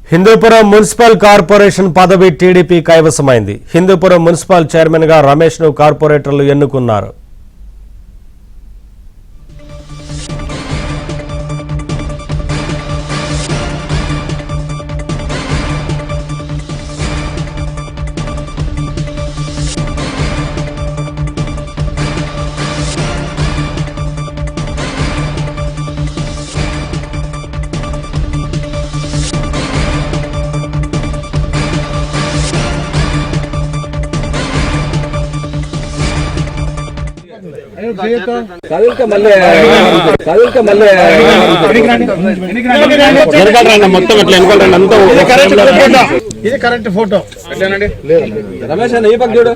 Hindupuram municipal corporation పదవి TDP కైవసమైంది. Hindupuram municipal chairman గా రమేష్ ను కార్పొరేటర్లు ఎన్నుకున్నారు. మొత్తం ఇది కరెంట్ ఫోటో రమేష్ అన్న ఈ పక్క చూడు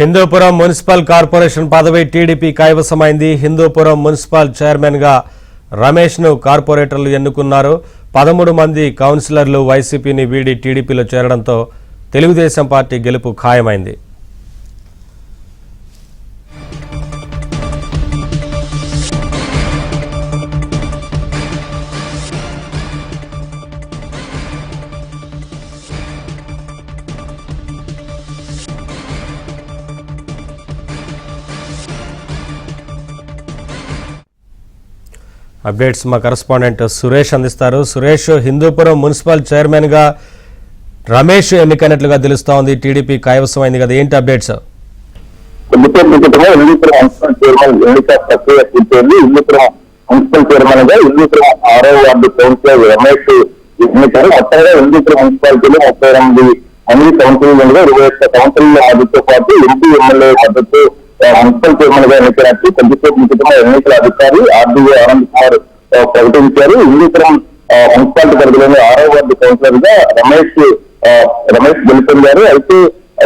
హిందూపురం మున్సిపల్ కార్పొరేషన్ పదవి టీడీపీ కైవసమైంది. హిందూపురం మున్సిపల్ చైర్మన్ గా రమేష్ ను కార్పొరేటర్లు ఎన్నుకున్నారు. 13 మంది కౌన్సిలర్లు వైసీపీని వీడి టీడీపీలో చేరడంతో తెలుగుదేశం పార్టీ గెలుపు ఖాయమైంది. అప్డేట్స్ మా కరెస్పాండెంట్ సురేష్ అందిస్తారు. సురేష్, హిందూపురం మున్సిపల్ చైర్మన్ గా రమేష్ ఎన్నికైనట్లుగా తెలుస్తా ఉంది. టీడీపీ కైవసమైంది కదా, ఏంటి అప్డేట్స్? హిందూపురం మున్సిపల్ చైర్మన్ ఎన్నిక ప్రక్రియ పూర్తయింది. హిందూపురం మున్సిపల్ చైర్మన్ గా హిందూపురం 6వ వార్డు కౌన్సిలర్ రమేష్ ఎన్నికలు. మొత్తంగా హిందూపురం మున్సిపాలిటీలో 38 మంది కౌన్సిలర్లుగా 21 కౌన్సిలర్ల మద్దతుతో పాటు ఎంపీ ఎమ్మెల్యే మద్దతు మున్సిపల్ చైర్మన్ గా ఎన్నికైనట్టు కొద్దిసేపు క్రితమే ఎన్నికల అధికారి ఆర్డీఓ ఆనంద్ కుమార్ ప్రకటించారు. హిందూపురం మున్సిపాలిటీ పరిధిలోని 6వ వార్డు కౌన్సిలర్ గా రమేష్ గెలుపొందారు. అయితే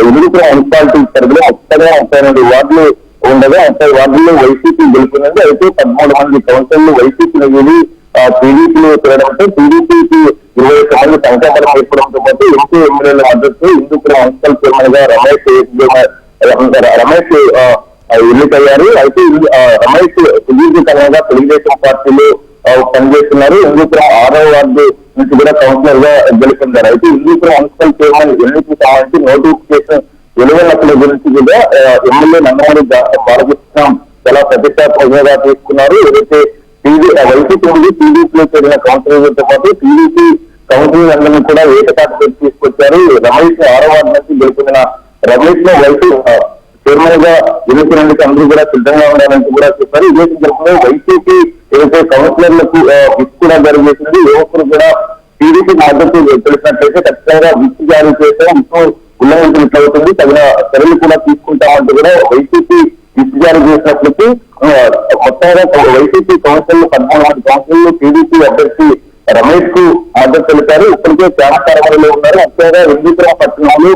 హిందూపురం మున్సిపాలిటీ పరిధిలో మొత్తంగా 32 వార్డులు ఉండగా 30 వార్డుల్లో వైసీపీ గెలుపొందింది. అయితే 13 మంది కౌన్సిలర్లు వైసీపీని వీడి టీడీపీలో చేరడంతో టీడీపీకి 21 మంది సంఖ్యాబలం ఏర్పడంతో పాటు ఎంపీ ఎమ్మెల్యేల మద్దతు హిందూపురం మున్సిపల్ చైర్మన్ గా రమేష్ ఎన్నికయ్యారు. అయితే రమేష్ సుదీర్ఘకాలంగా తెలుగుదేశం పార్టీలో పనిచేస్తున్నారు. హిందూపురం 6వ వార్డు నుంచి కూడా కౌన్సిలర్ గా గెలుపొందారు. అయితే హిందూపురం మున్సిపల్ చైర్మన్ ఎన్నికకు సంబంధించి నోటిఫికేషన్ వెలువన్నట్ల గురించి కూడా ఎమ్మెల్యే నందమూరి బాలకృష్ణ చాలా ప్రతిష్టాత్మకంగా తీసుకున్నారు. ఏదైతే వైసీపీ నుండి టీడీపీలో చేరిన కౌన్సిలర్లతో పాటు టీడీపీ కౌన్సిలర్ అందరినీ కూడా ఏకతాటిపై తీసుకొచ్చారు. రమేష్ 6వ వార్డు నుంచి గెలుపొందిన రమేష్ ను వైసీపీ చైర్మన్ గా ఎన్నికైనందుకు అందరూ కూడా సిద్ధంగా ఉండాలని కూడా చెప్పారు. ఇదే సందర్భంలో వైసీపీ ఏదైతే కౌన్సిలర్లకు విప్ కూడా జారీ చేసింది. యువకులు కూడా టీడీపీ మద్దతు తెలిసినట్లయితే ఖచ్చితంగా విప్ జారీ చేస్తే విప్ ఉల్లంఘించినట్లు అవుతుంది, తగిన చర్యలు కూడా తీసుకుంటామంటూ కూడా వైసీపీ విప్ జారీ చేసినట్లయితే మొత్తంగా వైసీపీ కౌన్సిలర్లు 13 మంది కౌన్సిలర్లు టీడీపీ అభ్యర్థి రమేష్ కు మద్దతు తెలిపారు. ఇప్పటికే త్యాగకారమలో ఉన్నారు. ముఖ్యంగా హిందూపురం పట్టణంలో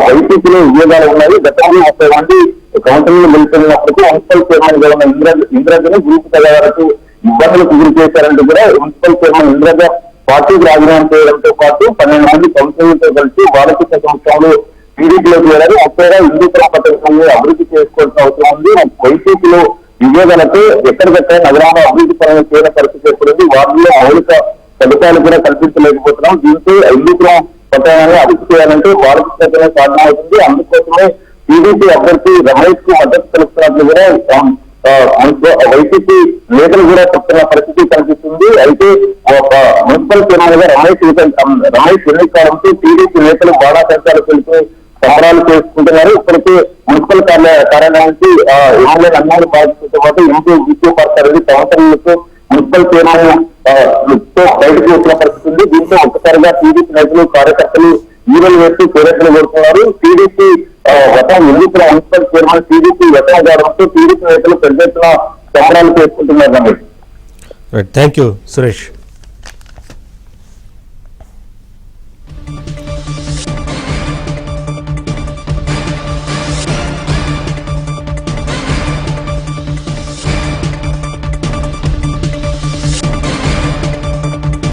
వైసీపీలో ఉద్యోగాలు ఉన్నాయి. గతంలో 30 మంది కౌన్సిలర్లు గెలుపొందినప్పటికీ మున్సిపల్ చైర్మన్ గా ఉన్న ఇంద్రజను గ్రూప్ వరకు ఇబ్బందులకు గురి చేశారంటూ కూడా మున్సిపల్ చైర్మన్ ఇంద్రజ పార్టీకి రాజీనామా చేయడంతో పాటు 12 మంది కౌన్సిలర్లతో కలిసి బాలకృష్ణ సంస్థలు టీడీపీలో చేరారు. ముఖ్యంగా హిందూపురం పట్టణంలో అభివృద్ధి చేసుకోవాల్సిన అవసరం ఉంది. వైసీపీలో ఉద్యోగాలతో ఎక్కడికక్కడ నగరాల్లో అభివృద్ధి పరంగా చేయని పరిస్థితి ఏర్పడింది. వార్డులో మౌలిక సదుపాయాలు కూడా కల్పించలేకపోతున్నాం. దీంతో హిందూపురం పట్టణాన్ని అభివృద్ధి చేయాలంటే బాలకృష్ణ సాధ్యమవుతుంది. అందుకోసమే టీడీపీ అభ్యర్థి రమేష్ కు మద్దతు తెలుస్తున్నట్లు కూడా వైసీపీ నేతలు కూడా చెప్తున్న పరిస్థితి కనిపిస్తుంది. అయితే మున్సిపల్ చైర్మన్ గా రమేష్ ఎన్నికడంతో టీడీపీ నేతలు బాణాసంచాలు తెలిపి సంబరాలు చేసుకుంటున్నారు. ఇప్పటికే మున్సిపల్ కార్యాలయం నుంచి ఎమ్మెల్యే నందమూరి బాలకృష్ణతో పాటు ఎంపీ విజయపార్టీ కౌన్సిలర్లకు మున్సిపల్ చైర్మన్ బయటకు వచ్చిన పరిస్థితి ఉంది. దీంతో ఒక్కసారిగా టీడీపీ నేతలు కార్యకర్తలు ఈవెల్ వేస్తూ చేరట్లు కొడుతున్నారు. TDP Hindupuram municipal chairman TDP వ్యతం కావడంతో టీడీపీ నేతలు పెద్ద ఎత్తున సంబరాలు చేసుకుంటున్నారు. Thank you Suresh.